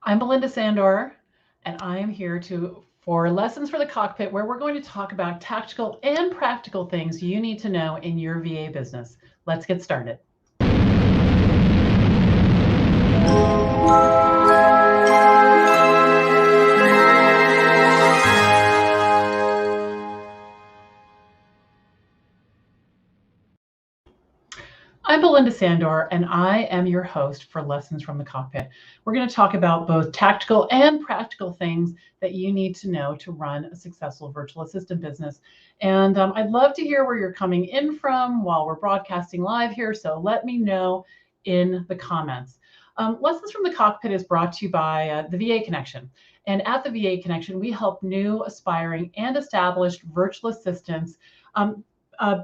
I'm Belinda Sandor, and I am here for Lessons for the Cockpit, where we're going to talk about tactical and practical things you need to know in your VA business. Let's get started. I'm Belinda Sandor, and I am your host for Lessons from the Cockpit. We're going to talk about both tactical and practical things that you need to know to run a successful virtual assistant business. And I'd love to hear where you're coming in from while we're broadcasting live here, so let me know in the comments. Lessons from the Cockpit is brought to you by the VA Connection. And at the VA Connection, we help new, aspiring, and established virtual assistants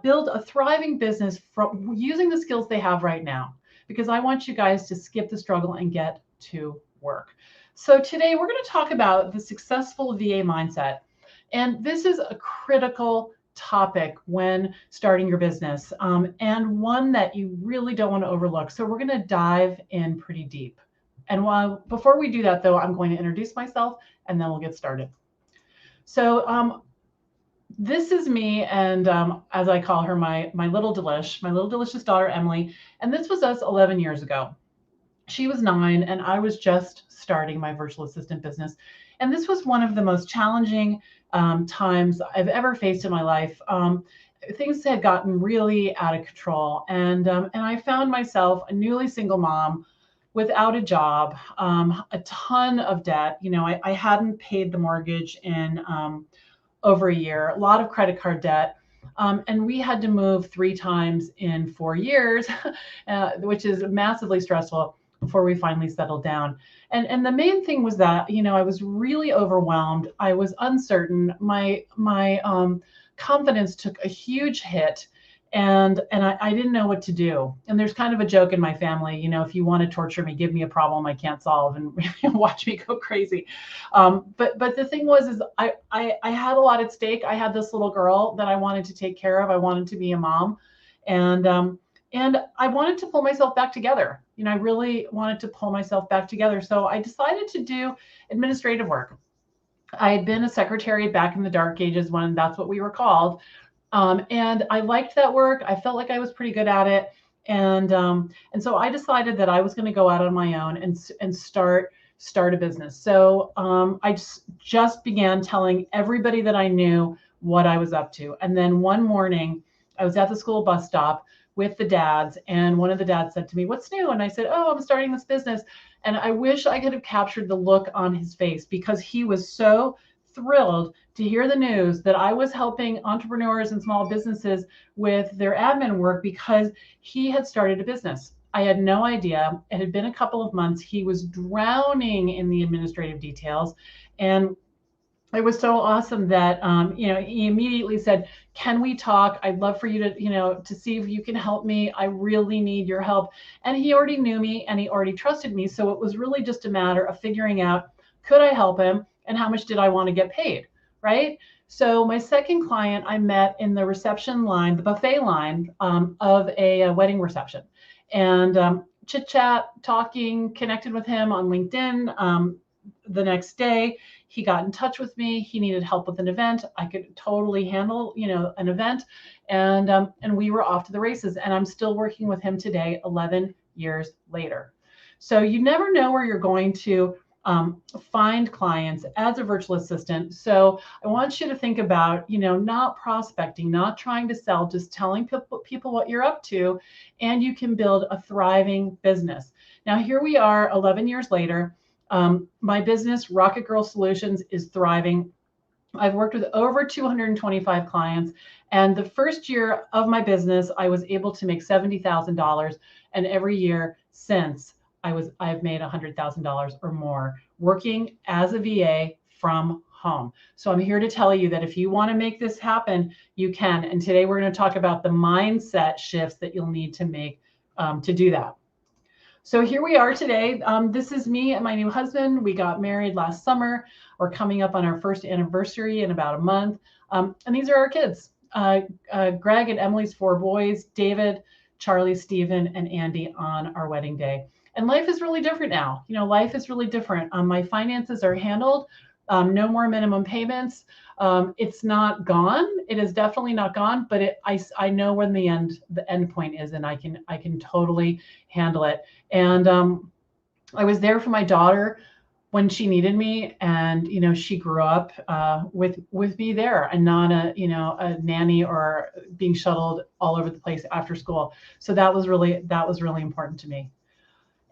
build a thriving business from using the skills they have right now, because I want you guys to skip the struggle and get to work. So today we're going to talk about the successful VA mindset. And this is a critical topic when starting your business, and one that you really don't want to overlook. So we're going to dive in pretty deep. And before we do that, though, I'm going to introduce myself and then we'll get started. So this is me, and as I call her, my little delicious daughter, Emily. And this was us 11 years ago. She was 9, and I was just starting my virtual assistant business. And this was one of the most challenging times I've ever faced in my life. Things had gotten really out of control, and I found myself a newly single mom without a job, a ton of debt. I hadn't paid the mortgage in over a year, a lot of credit card debt. And we had to move 3 times in 4 years, which is massively stressful before we finally settled down. And the main thing was that, I was really overwhelmed. I was uncertain. My confidence took a huge hit. And I didn't know what to do. And there's kind of a joke in my family, if you want to torture me, give me a problem I can't solve and watch me go crazy. But the thing was, I had a lot at stake. I had this little girl that I wanted to take care of. I wanted to be a mom, and I wanted to pull myself back together. I really wanted to pull myself back together. So I decided to do administrative work. I had been a secretary back in the dark ages when that's what we were called. And I liked that work. I felt like I was pretty good at it. And so I decided that I was going to go out on my own and start a business. So I just began telling everybody that I knew what I was up to. And then one morning I was at the school bus stop with the dads, and one of the dads said to me, "What's new?" And I said, "Oh, I'm starting this business." And I wish I could have captured the look on his face, because he was so thrilled to hear the news that I was helping entrepreneurs and small businesses with their admin work, because he had started a business. I had no idea. It had been a couple of months. He was drowning in the administrative details. And it was so awesome that he immediately said, "Can we talk? I'd love for you to see if you can help me. I really need your help." And he already knew me and he already trusted me. So it was really just a matter of figuring out, could I help him and how much did I want to get paid, right? So my second client I met in the reception line, the buffet line of a wedding reception. And chit chat, talking, connected with him on LinkedIn. The next day, he got in touch with me. He needed help with an event. I could totally handle, an event, and we were off to the races. And I'm still working with him today, 11 years later. So you never know where you're going to find clients as a virtual assistant. So I want you to think about, not prospecting, not trying to sell, just telling people what you're up to, and you can build a thriving business. Now, here we are 11 years later. My business, Rocket Girl Solutions, is thriving. I've worked with over 225 clients. And the first year of my business, I was able to make $70,000. And every year since, I've made $100,000 or more working as a VA from home. So I'm here to tell you that if you want to make this happen, you can. And today we're going to talk about the mindset shifts that you'll need to make to do that. So here we are today. This is me and my new husband. We got married last summer. We're coming up on our first anniversary in about a month. And these are our kids, Greg and Emily's 4 boys, David, Charlie, Stephen, and Andy on our wedding day. And life is really different now. Life is really different. My finances are handled. No more minimum payments. It's not gone. It is definitely not gone, but I know when the end point is, and I can totally handle it. And I was there for my daughter when she needed me, and she grew up with me there, and not a nanny or being shuttled all over the place after school. So that was really important to me.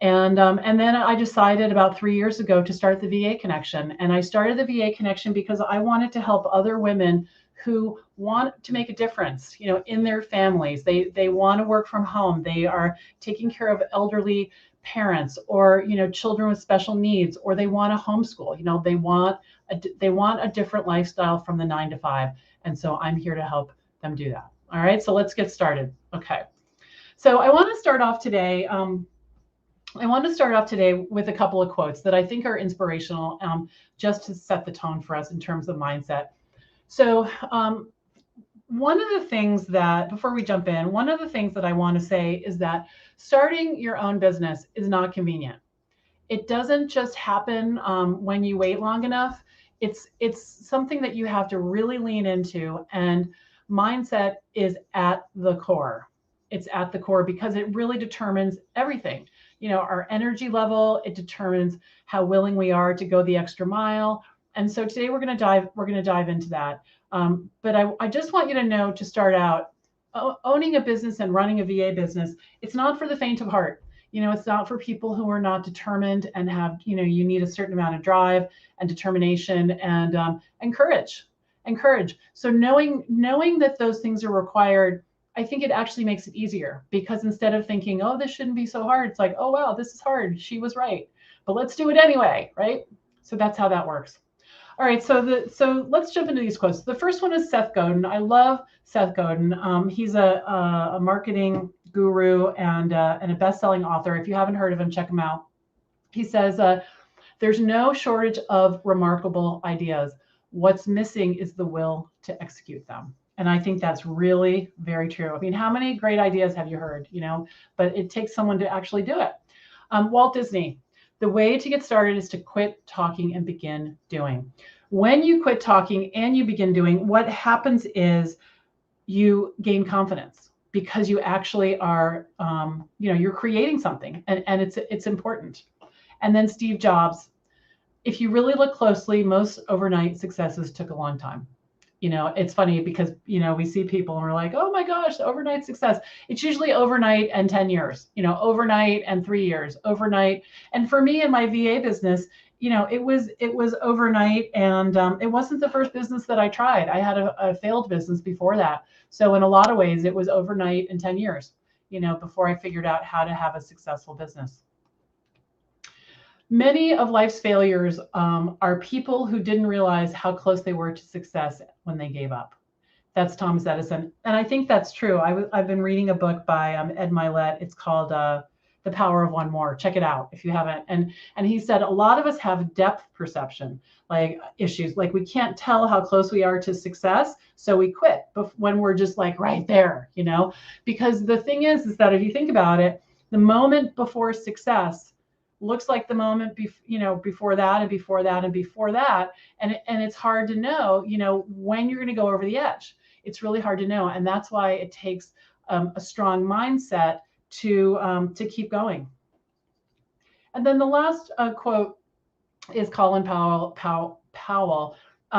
And then I decided about 3 years ago to start the VA Connection. And I started the VA Connection because I wanted to help other women who want to make a difference, in their families. They want to work from home. They are taking care of elderly parents, or children with special needs, or they want to homeschool. They want a different lifestyle from the 9 to 5. And so I'm here to help them do that. All right, so let's get started. Okay, so I want to start off today. With a couple of quotes that I think are inspirational, just to set the tone for us in terms of mindset. So one of the things that, before we jump in, one of the things that I want to say is that starting your own business is not convenient. It doesn't just happen when you wait long enough. It's something that you have to really lean into, and mindset is at the core. It's at the core because it really determines everything. Our energy level, it determines how willing we are to go the extra mile. And so today we're going to dive into that. But I just want you to know, to start out, owning a business and running a VA business, it's not for the faint of heart. It's not for people who are not determined and have, you need a certain amount of drive and determination and courage. So knowing that those things are required, I think it actually makes it easier, because instead of thinking, oh, this shouldn't be so hard, it's like, oh, wow, this is hard. She was right, but let's do it anyway, right? So that's how that works. All right, so let's jump into these quotes. The first one is Seth Godin. I love Seth Godin. He's a marketing guru and a best-selling author. If you haven't heard of him, check him out. He says, there's no shortage of remarkable ideas. What's missing is the will to execute them. And I think that's really very true. I mean, how many great ideas have you heard, but it takes someone to actually do it. Walt Disney, the way to get started is to quit talking and begin doing. When you quit talking and you begin doing, what happens is you gain confidence, because you actually are, you're creating something, and it's important. And then Steve Jobs, if you really look closely, most overnight successes took a long time. It's funny because, we see people and we're like, oh my gosh, overnight success. It's usually overnight and 10 years, overnight and 3 years, overnight. And for me in my VA business, it was overnight, and it wasn't the first business that I tried. I had a failed business before that. So in a lot of ways, it was overnight and 10 years, before I figured out how to have a successful business. Many of life's failures are people who didn't realize how close they were to success when they gave up. That's Thomas Edison. And I think that's true. I've been reading a book by Ed Milet. It's called The Power of One More. Check it out if you haven't. And he said a lot of us have depth perception, like issues. Like we can't tell how close we are to success, so we quit when we're just like right there, Because the thing is that if you think about it, the moment before success looks like the moment before that and before that and before that, and it's hard to know when you're going to go over the edge. It's really hard to know, and that's why it takes a strong mindset to keep going. And then the last quote is Colin Powell.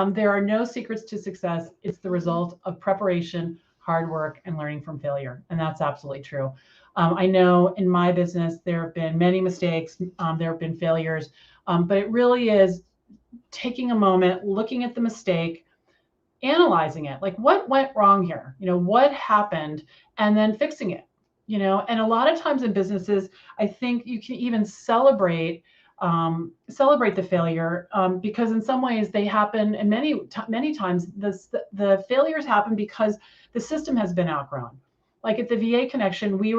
There are no secrets to success. It's the result of preparation, hard work, and learning from failure. And that's absolutely true. I know in my business, there have been many mistakes. There have been failures, but it really is taking a moment, looking at the mistake, analyzing it, like what went wrong here, what happened, and then fixing it, and a lot of times in businesses, I think you can even celebrate the failure, because in some ways they happen, and many times the failures happen because the system has been outgrown. Like at the VA Connection, we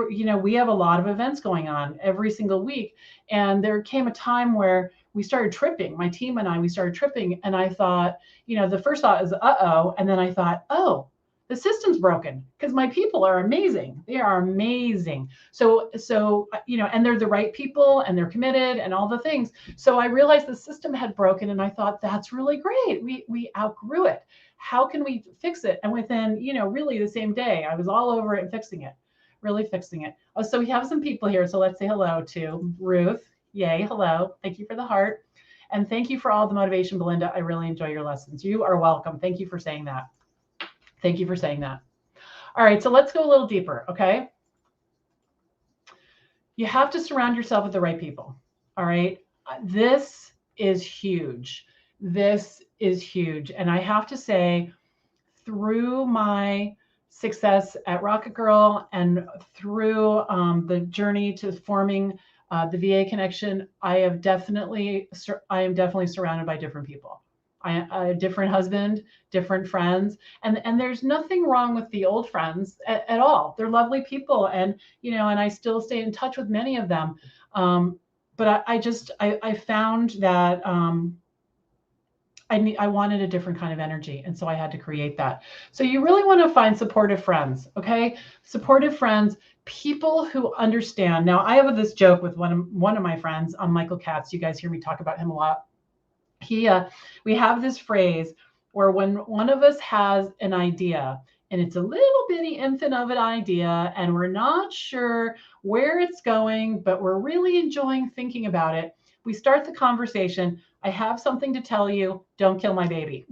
have a lot of events going on every single week. And there came a time where we started tripping. My team and we started tripping. And I thought, the first thought is, uh-oh. And then I thought, oh, The system's broken because my people are amazing. They are amazing. So, and they're the right people and they're committed and all the things. So I realized the system had broken and I thought, that's really great. We outgrew it. How can we fix it? And within, really the same day, I was all over it and fixing it, really fixing it. Oh, so we have some people here. So let's say hello to Ruth. Yay. Hello. Thank you for the heart. And thank you for all the motivation, Belinda. I really enjoy your lessons. You are welcome. Thank you for saying that. Thank you for saying that. All right, so let's go a little deeper, okay? You have to surround yourself with the right people, all right? This is huge. This is huge. And I have to say, through my success at Rocket Girl and through the journey to forming the VA connection, I am definitely surrounded by different people. A different husband, different friends, and there's nothing wrong with the old friends at all. They're lovely people, and and I still stay in touch with many of them. But I found that I wanted a different kind of energy, and so I had to create that. So you really want to find supportive friends, okay? Supportive friends, people who understand. Now I have this joke with one of my friends, Michael Katz. You guys hear me talk about him a lot. We have this phrase where when one of us has an idea and it's a little bitty infant of an idea and we're not sure where it's going, but we're really enjoying thinking about it, we start the conversation. I have something to tell you. Don't kill my baby.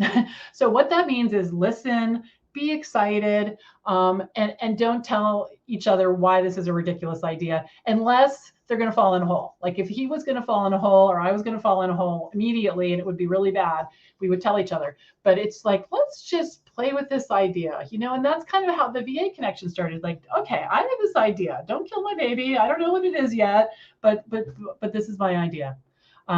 So what that means is listen, be excited, and don't tell each other why this is a ridiculous idea unless they're going to fall in a hole. Like if he was going to fall in a hole or I was going to fall in a hole immediately and it would be really bad, we would tell each other. But it's like, let's just play with this idea, and that's kind of how the VA connection started. Like, okay, I have this idea. Don't kill my baby. I don't know what it is yet, but this is my idea.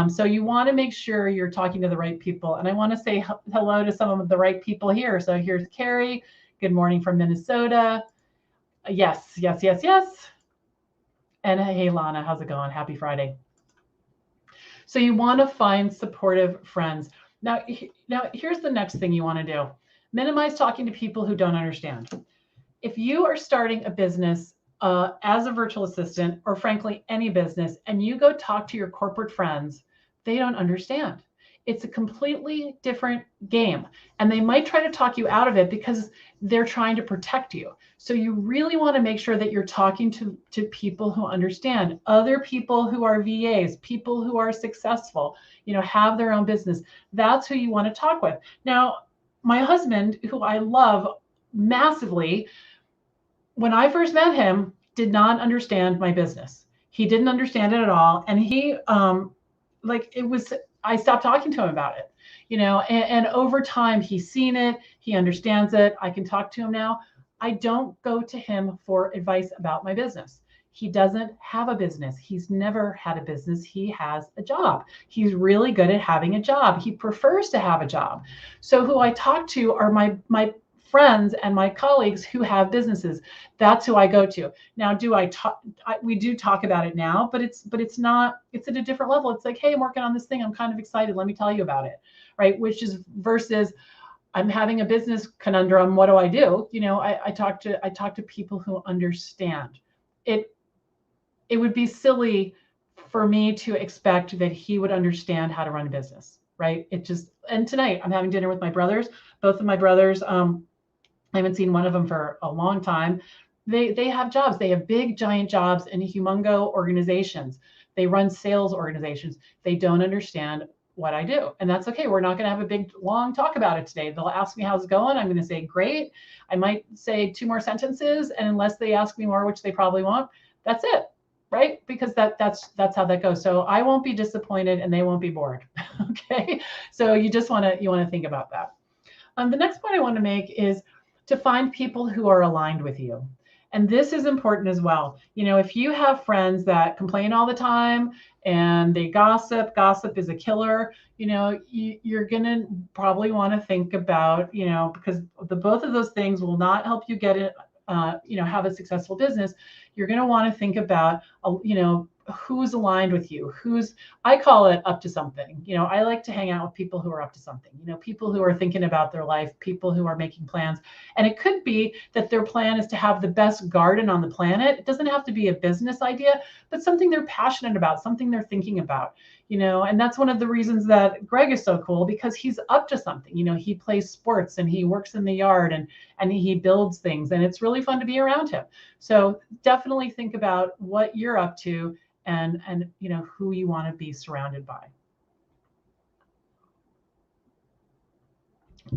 So you want to make sure you're talking to the right people. And I want to say hello to some of the right people here. So here's Carrie. Good morning from Minnesota. Yes, yes, yes, yes. And hey, Lana, how's it going? Happy Friday. So you want to find supportive friends. Now here's the next thing you want to do. Minimize talking to people who don't understand. If you are starting a business as a virtual assistant, or frankly, any business, and you go talk to your corporate friends, they don't understand. It's a completely different game. And they might try to talk you out of it because they're trying to protect you. So you really want to make sure that you're talking to people who understand, other people who are VAs, people who are successful, have their own business. That's who you want to talk with. Now, my husband, who I love massively, when I first met him, did not understand my business. He didn't understand it at all. And he, I stopped talking to him about it, and over time he's seen it, he understands it. I can talk to him now. I don't go to him for advice about my business. He doesn't have a business. He's never had a business. He has a job. He's really good at having a job. He prefers to have a job. So who I talk to are my friends and my colleagues who have businesses. That's who I go to. Now, we do talk about it now, but it's at a different level. It's like, hey, I'm working on this thing. I'm kind of excited. Let me tell you about it. Right. Which is versus I'm having a business conundrum. What do I do? I talk to people who understand it. It would be silly for me to expect that he would understand how to run a business. Right. And tonight I'm having dinner with my brothers, both of my brothers. I haven't seen one of them for a long time. They have jobs. They have big, giant jobs in humongo organizations. They run sales organizations. They don't understand what I do. And that's okay. We're not going to have a big, long talk about it today. They'll ask me how's it going. I'm going to say, great. I might say 2 more sentences. And unless they ask me more, which they probably won't, that's it. Right? Because that's how that goes. So I won't be disappointed and they won't be bored. Okay. So you want to think about that. The next point I want to make is to find people who are aligned with you. And this is important as well. If you have friends that complain all the time and they gossip is a killer, you're going to probably want to think about, because both of those things will not help you get it, have a successful business. You're going to want to think about, who's aligned with you, I call it up to something. I like to hang out with people who are up to something, people who are thinking about their life, people who are making plans. And it could be that their plan is to have the best garden on the planet. It doesn't have to be a business idea, but something they're passionate about, something they're thinking about, and that's one of the reasons that Greg is so cool, because he's up to something. He plays sports and he works in the yard and he builds things, and it's really fun to be around him. So definitely think about what you're up to, and who you want to be surrounded by.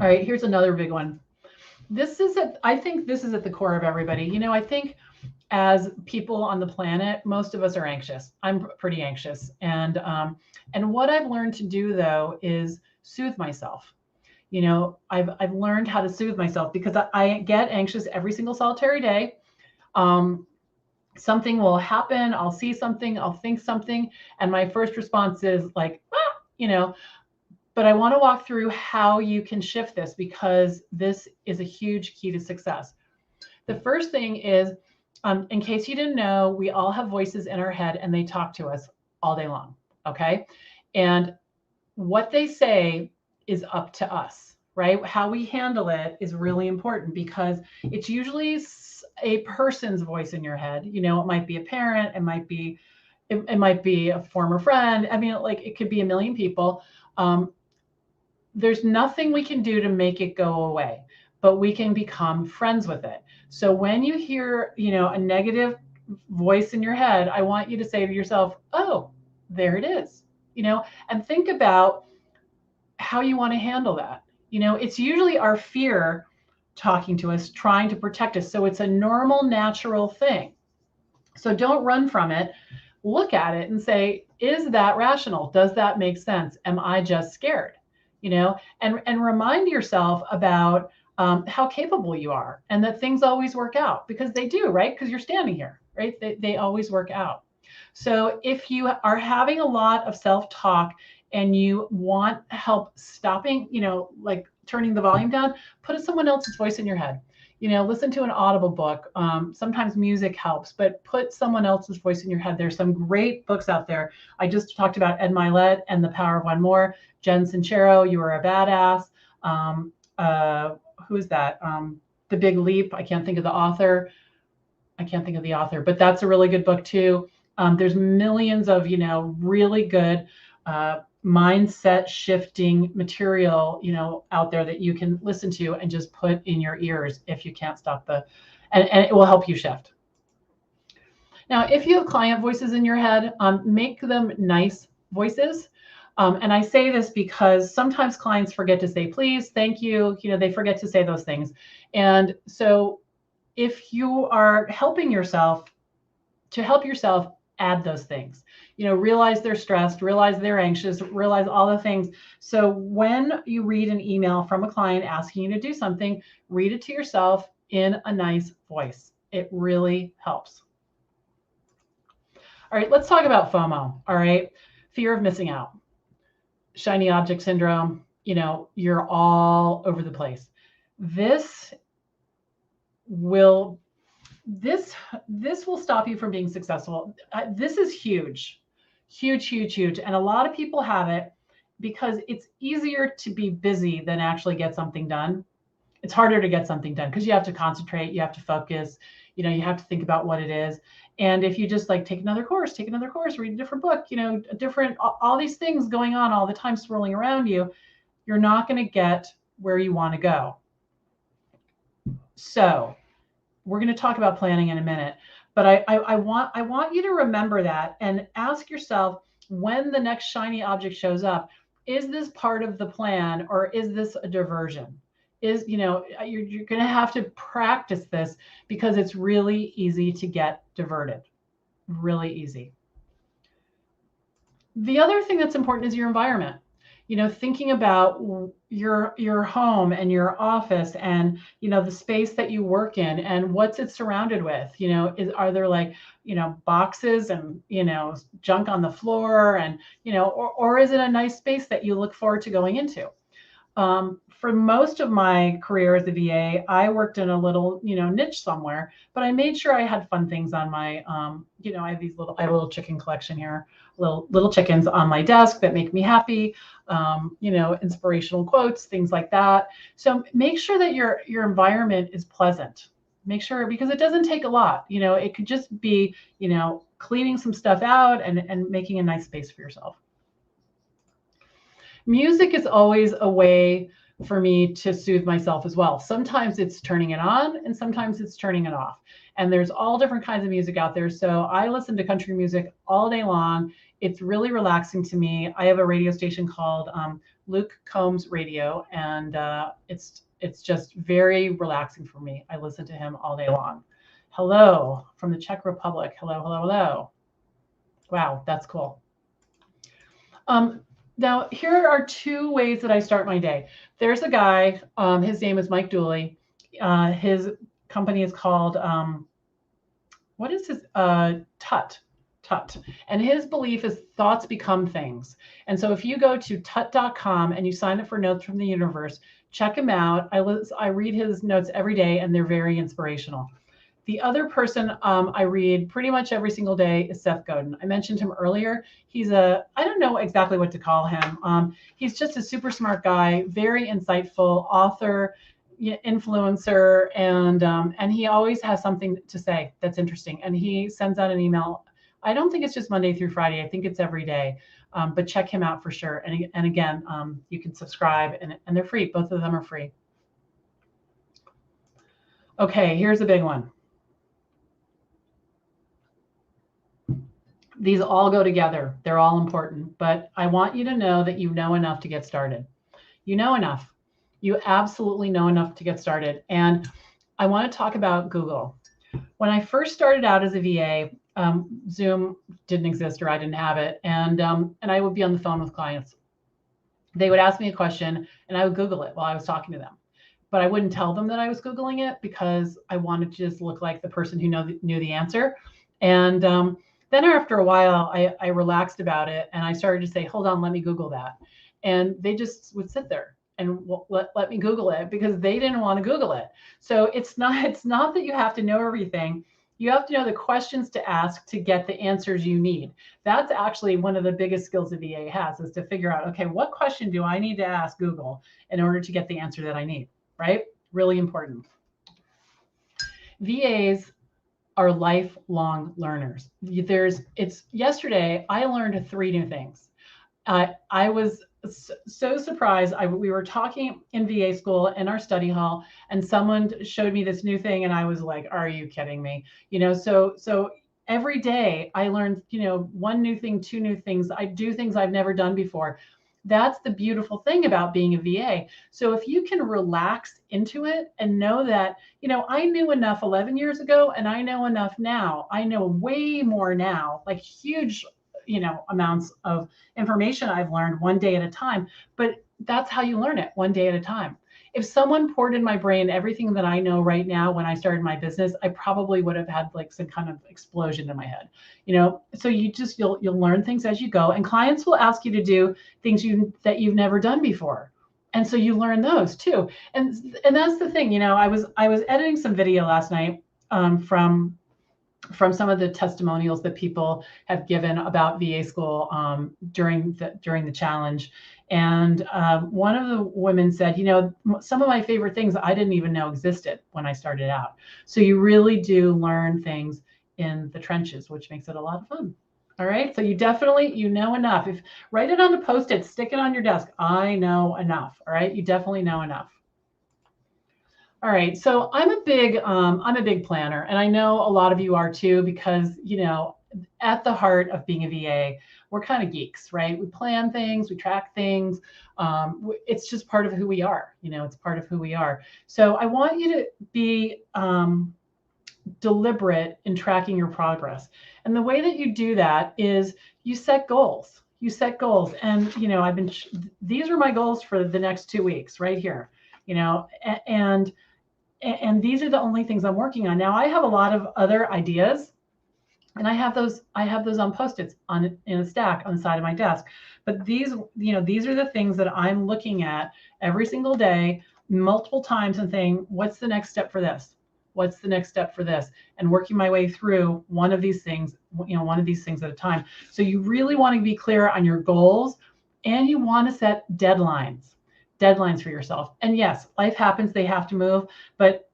All right, here's another big one. I think this is at the core of everybody. I think as people on the planet, most of us are anxious. I'm pretty anxious, and what I've learned to do though is soothe myself. I've learned how to soothe myself, because I get anxious every single solitary day. Something will happen, I'll see something, I'll think something, and my first response is like, but I want to walk through how you can shift this, because this is a huge key to success. The first thing is, in case you didn't know, we all have voices in our head and they talk to us all day long. Okay. And what they say is up to us, right? How we handle it is really important, because it's usually a person's voice in your head. It might be a parent, it might be a former friend. I mean, like, it could be a million people. There's nothing we can do to make it go away, but we can become friends with it. So when you hear, a negative voice in your head, I want you to say to yourself, oh, there it is, and think about how you want to handle that. It's usually our fear talking to us, trying to protect us. So it's a normal, natural thing. So don't run from it. Look at it and say, is that rational? Does that make sense? Am I just scared? And remind yourself about how capable you are, and that things always work out, because they do, right? Because you're standing here, right? They always work out. So if you are having a lot of self-talk and you want help stopping, like turning the volume down, put someone else's voice in your head. Listen to an Audible book. Sometimes music helps, but put someone else's voice in your head. There's some great books out there. I just talked about Ed Milet and The Power of One More. Jen Sincero, You Are a Badass. Who is that? The Big Leap. I can't think of the author, but that's a really good book too. There's millions of, really good mindset shifting material, out there that you can listen to and just put in your ears if you can't stop and it will help you shift. Now, if you have client voices in your head, make them nice voices. And I say this because sometimes clients forget to say please, thank you, they forget to say those things. And so if you are helping yourself, to help yourself, add those things. Realize they're stressed, realize they're anxious, realize all the things. So when you read an email from a client asking you to do something, read it to yourself in a nice voice. It really helps. All right, let's talk about FOMO. All right, fear of missing out. Shiny object syndrome, you're all over the place. This will stop you from being successful. This is huge, huge, huge, huge. And a lot of people have it because it's easier to be busy than actually get something done. It's harder to get something done because you have to concentrate, you have to focus, you have to think about what it is. And if you just like take another course, read a different book, all these things going on all the time swirling around you, you're not going to get where you want to go. So we're going to talk about planning in a minute, but I want you to remember that and ask yourself, when the next shiny object shows up, is this part of the plan or is this a diversion? You're going to have to practice this because it's really easy to get diverted. Really easy. The other thing that's important is your environment. Thinking about your home and your office and, the space that you work in and what's it surrounded with, are there like, boxes and, junk on the floor and, or is it a nice space that you look forward to going into? For most of my career as a VA, I worked in a little, niche somewhere, but I made sure I had fun things on my, I have I have a little chicken collection here, little chickens on my desk that make me happy, inspirational quotes, things like that. So make sure that your environment is pleasant. Make sure, because it doesn't take a lot. It could just be, cleaning some stuff out and making a nice space for yourself. Music is always a way for me to soothe myself as well. Sometimes it's turning it on and sometimes it's turning it off. And there's all different kinds of music out there. So I listen to country music all day long. It's really relaxing to me. I have a radio station called Luke Combs Radio, and it's just very relaxing for me. I listen to him all day long. Hello from the Czech Republic. Hello, hello, hello. Wow, that's cool. Now, here are two ways that I start my day. There's a guy, his name is Mike Dooley. His company is called, what is his, Tut. And his belief is thoughts become things. And so if you go to tut.com and you sign up for Notes from the Universe, check him out. I read his notes every day and they're very inspirational. The other person I read pretty much every single day is Seth Godin. I mentioned him earlier. He's I don't know exactly what to call him. He's just a super smart guy, very insightful author, influencer, and he always has something to say that's interesting. And he sends out an email. I don't think it's just Monday through Friday. I think it's every day. But check him out for sure. And again, you can subscribe and they're free. Both of them are free. Okay, here's a big one. These all go together. They're all important, but I want you to know that you know enough to get started. You know enough. You absolutely know enough to get started. And I want to talk about Google. When I first started out as a VA, Zoom didn't exist or I didn't have it. And I would be on the phone with clients. They would ask me a question and I would Google it while I was talking to them. But I wouldn't tell them that I was Googling it because I wanted to just look like the person who knew the answer. And then after a while, I relaxed about it and I started to say, hold on, let me Google that. And they just would sit there and let me Google it because they didn't want to Google it. So it's not that you have to know everything. You have to know the questions to ask to get the answers you need. That's actually one of the biggest skills a VA has, is to figure out, okay, what question do I need to ask Google in order to get the answer that I need, right? Really important. VAs are lifelong learners. Yesterday, I learned 3 new things. I was so surprised. We were talking in VA school in our study hall, and someone showed me this new thing, and I was like, "Are you kidding me?" So every day I learned, 1 new thing, 2 new things. I do things I've never done before. That's the beautiful thing about being a VA. So if you can relax into it and know that, I knew enough 11 years ago, and I know enough now. I know way more now, like huge amounts of information I've learned one day at a time, but that's how you learn it, one day at a time. If someone poured in my brain everything that I know right now when I started my business, I probably would have had like some kind of explosion in my head, so you'll learn things as you go, and clients will ask you to do things that you've never done before. And so you learn those too. And that's the thing, I was editing some video last night from some of the testimonials that people have given about VA school during the challenge. And one of the women said, some of my favorite things I didn't even know existed when I started out. So you really do learn things in the trenches, which makes it a lot of fun. All right. So you definitely, know enough. Write it on the Post-it, stick it on your desk. I know enough. All right. You definitely know enough. All right, so I'm a big planner, and I know a lot of you are too, because at the heart of being a VA, we're kind of geeks, right? We plan things, we track things. It's just part of who we are. It's part of who we are. So I want you to be deliberate in tracking your progress, and the way that you do that is you set goals. You set goals, and these are my goals for the next 2 weeks, right here. And these are the only things I'm working on. Now, I have a lot of other ideas And I have those on Post-its in a stack on the side of my desk. But these, these are the things that I'm looking at every single day, multiple times, and saying, what's the next step for this? What's the next step for this? And working my way through one of these things, one of these things at a time. So you really want to be clear on your goals, and you want to set deadlines for yourself. And yes, life happens, they have to move, but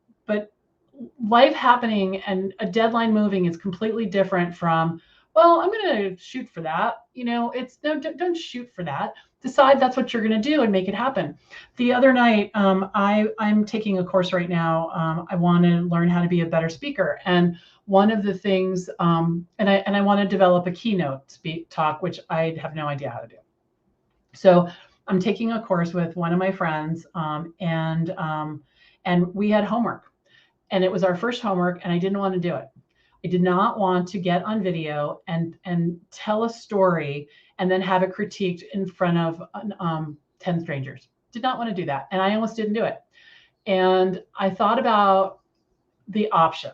life happening and a deadline moving is completely different from, well, I'm going to shoot for that. It's no, don't shoot for that. Decide that's what you're going to do and make it happen. The other night, I'm taking a course right now. I want to learn how to be a better speaker. And one of the things, and I want to develop a keynote talk, which I have no idea how to do. So I'm taking a course with one of my friends, and we had homework. And it was our first homework, and I didn't want to do it. I did not want to get on video and tell a story and then have it critiqued in front of 10 strangers. Did not want to do that. And I almost didn't do it. And I thought about the options.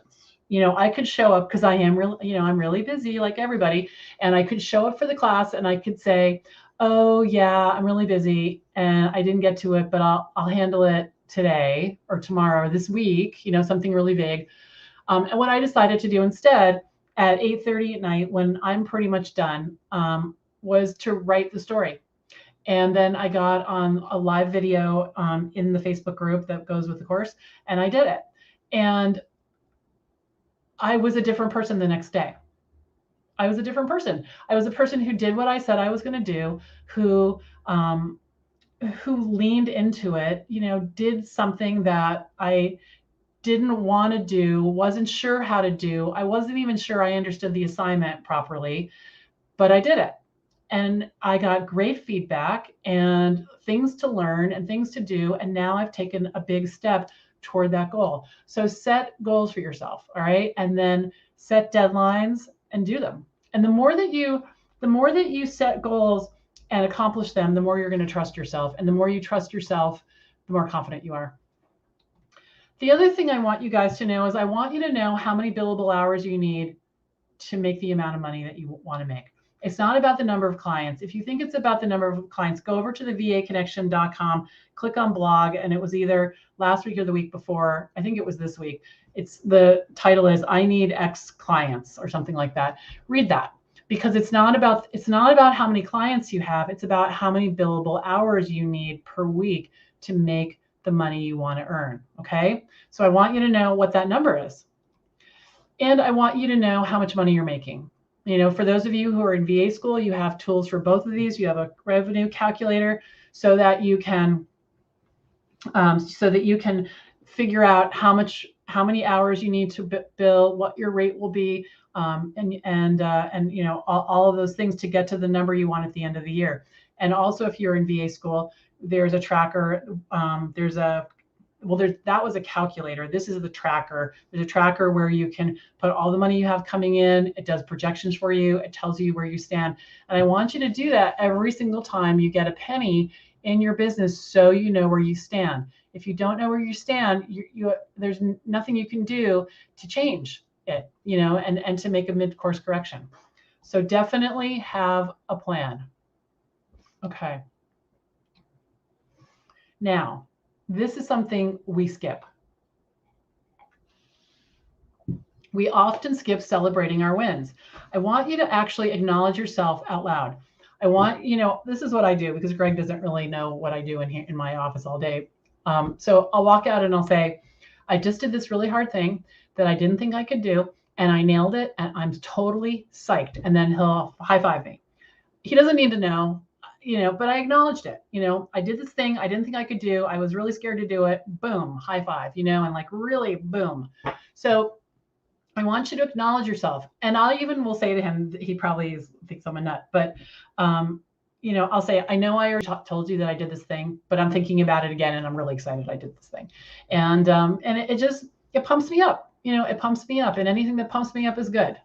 I could show up because I am really, I'm really busy like everybody. And I could show up for the class and I could say, oh yeah, I'm really busy and I didn't get to it, but I'll handle it today or tomorrow or this week, something really vague. And what I decided to do instead at 8:30 at night, when I'm pretty much done, was to write the story. And then I got on a live video in the Facebook group that goes with the course, and I did it. And I was a different person the next day. I was a different person. I was a person who did what I said I was going to do, who leaned into it, did something that I didn't want to do, wasn't sure how to do. I wasn't even sure I understood the assignment properly, but I did it. And I got great feedback and things to learn and things to do. And now I've taken a big step toward that goal. So set goals for yourself, all right? And then set deadlines and do them. And the more that you set goals and accomplish them, the more you're going to trust yourself. And the more you trust yourself, the more confident you are. The other thing I want you guys to know is I want you to know how many billable hours you need to make the amount of money that you want to make. It's not about the number of clients. If you think it's about the number of clients, go over to the vaconnection.com, click on blog, and it was either last week or the week before. I think it was this week. The title is I Need X Clients or something like that. Read that. Because it's not about how many clients you have. It's about how many billable hours you need per week to make the money you want to earn. Okay. So I want you to know what that number is. And I want you to know how much money you're making. For those of you who are in VA school, you have tools for both of these. You have a revenue calculator so that you can figure out how many hours you need to bill, what your rate will be, and all of those things to get to the number you want at the end of the year. And also, if you're in VA school, there's a tracker. That was a calculator. This is the tracker. There's a tracker where you can put all the money you have coming in. It does projections for you. It tells you where you stand. And I want you to do that every single time you get a penny in your business, so you know where you stand. If you don't know where you stand, there's nothing you can do to change it, and to make a mid-course correction. So definitely have a plan. Okay. Now, this is something we skip. We often skip celebrating our wins. I want you to actually acknowledge yourself out loud. I want, this is what I do because Greg doesn't really know what I do in my office all day. So I'll walk out and I'll say, I just did this really hard thing that I didn't think I could do, and I nailed it, and I'm totally psyched. And then he'll high five me. He doesn't need to know, but I acknowledged it. I did this thing I didn't think I could do. I was really scared to do it. Boom, high five, and like really boom. So I want you to acknowledge yourself. And I even will say to him, he probably thinks I'm a nut, but I'll say, I know I already told you that I did this thing, but I'm thinking about it again, and I'm really excited I did this thing. And it pumps me up. It pumps me up, and anything that pumps me up is good.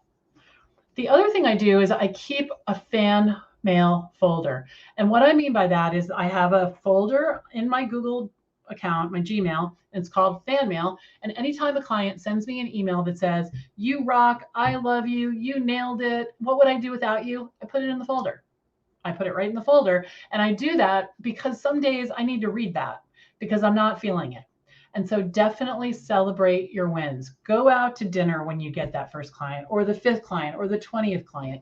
The other thing I do is I keep a fan mail folder. And what I mean by that is I have a folder in my Google account, my Gmail, and it's called fan mail. And anytime a client sends me an email that says, "You rock, I love you, you nailed it, what would I do without you?" I put it in the folder. I put it right in the folder. And I do that because some days I need to read that because I'm not feeling it. And so definitely celebrate your wins. Go out to dinner when you get that first client or the 5th client or the 20th client.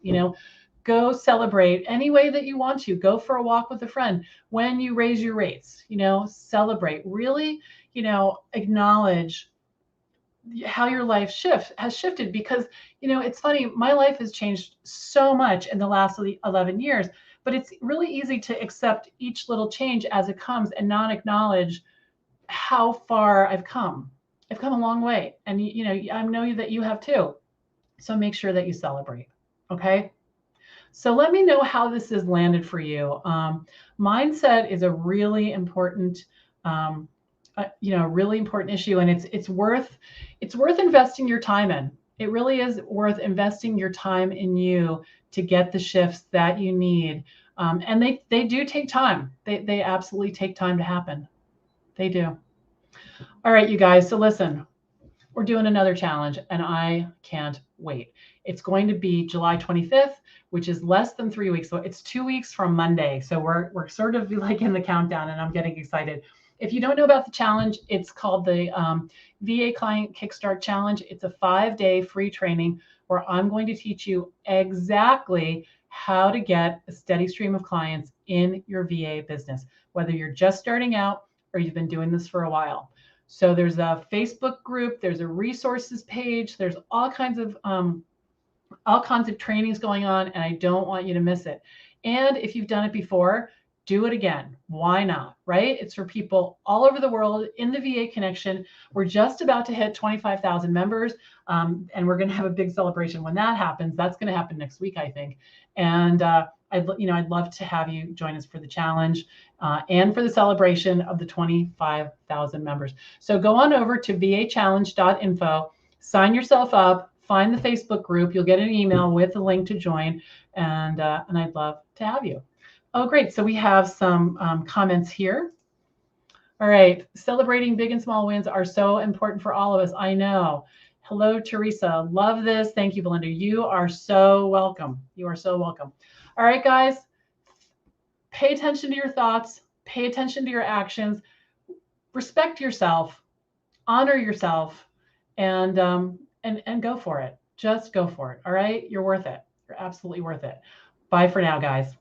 Go celebrate any way that you want to. Go for a walk with a friend. When you raise your rates, celebrate. Really, acknowledge how your life has shifted, because it's funny, my life has changed so much in the last 11 years, but it's really easy to accept each little change as it comes and not acknowledge how far I've come. I've come a long way, and I know that you have too. So make sure that you celebrate. Okay. So let me know how this has landed for you. Mindset is a really important, really important issue, and it's worth investing your time in. It really is worth investing your time in you to get the shifts that you need. And they do take time. They absolutely take time to happen. They do. All right, you guys. So listen, we're doing another challenge, and I can't wait. It's going to be July 25th, which is less than 3 weeks. So it's 2 weeks from Monday. So we're sort of like in the countdown, and I'm getting excited. If you don't know about the challenge, it's called the VA Client Kickstart Challenge. It's a 5-day free training where I'm going to teach you exactly how to get a steady stream of clients in your VA business, whether you're just starting out or you've been doing this for a while. So there's a Facebook group, there's a resources page, there's all kinds of trainings going on, and I don't want you to miss it. And if you've done it before, do it again. Why not, right? It's for people all over the world in the VA connection. We're just about to hit 25,000 members, and we're going to have a big celebration when that happens. That's going to happen next week, I think. And I'd love to have you join us for the challenge and for the celebration of the 25,000 members. So go on over to vachallenge.info, sign yourself up, find the Facebook group. You'll get an email with the link to join, and I'd love to have you. Oh, great. So we have some comments here. All right. Celebrating big and small wins are so important for all of us. I know. Hello, Teresa. Love this. Thank you, Belinda. You are so welcome. You are so welcome. All right, guys. Pay attention to your thoughts. Pay attention to your actions. Respect yourself. Honor yourself, and go for it. Just go for it. All right. You're worth it. You're absolutely worth it. Bye for now, guys.